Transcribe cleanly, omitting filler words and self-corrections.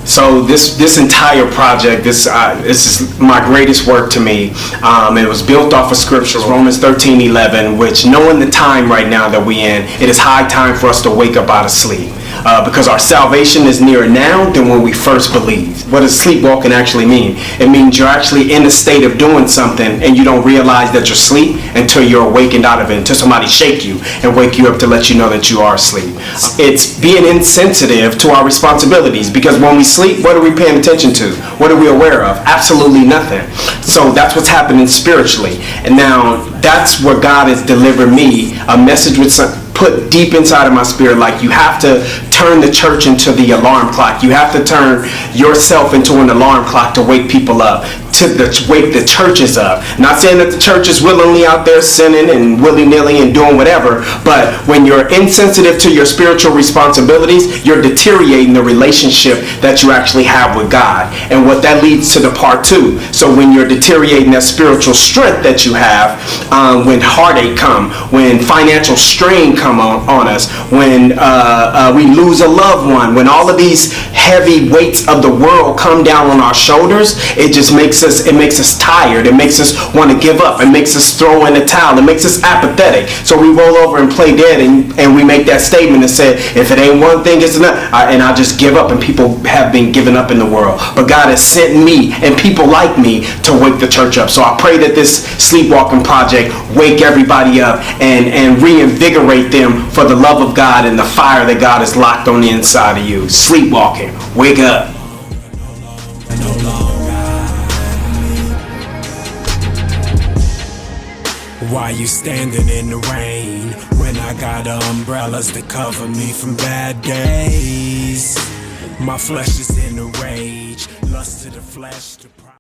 So this entire project, this is my greatest work to me. It was built off of scriptures, Romans 13:11, which, knowing the time right now that we in, it is high time for us to wake up out of sleep. Because our salvation is nearer now than when we first believed. What does sleepwalking actually mean? It means you're actually in a state of doing something and you don't realize that you're asleep until you're awakened out of it, until somebody shake you and wake you up to let you know that you are asleep. It's being insensitive to our responsibilities, because when we sleep, what are we paying attention to? What are we aware of? Absolutely nothing. So that's what's happening spiritually. And now that's where God has delivered me a message with put deep inside of my spirit, like, you have to turn the church into the alarm clock. You have to turn yourself into an alarm clock to wake people up, to wake the churches up. Not saying that the church is willingly out there sinning and willy-nilly and doing whatever, but when you're insensitive to your spiritual responsibilities, you're deteriorating the relationship that you actually have with God. And what that leads to the part two. So when you're deteriorating that spiritual strength that you have, when heartache come, when financial strain come on us, when we lose a loved one, when all of these heavy weights of the world come down on our shoulders, it just makes us tired. It makes us want to give up. It makes us throw in the towel. It makes us apathetic. So we roll over and play dead, and we make that statement and say, if it ain't one thing, it's enough. And I just give up, and people have been giving up in the world. But God has sent me and people like me to wake the church up. So I pray that this sleepwalking project wake everybody up and reinvigorate them for the love of God and the fire that God has locked on the inside of you. Sleepwalking. Wake up. Why you standing in the rain when I got umbrellas to cover me from bad days? My flesh is in a rage, lust to the flesh.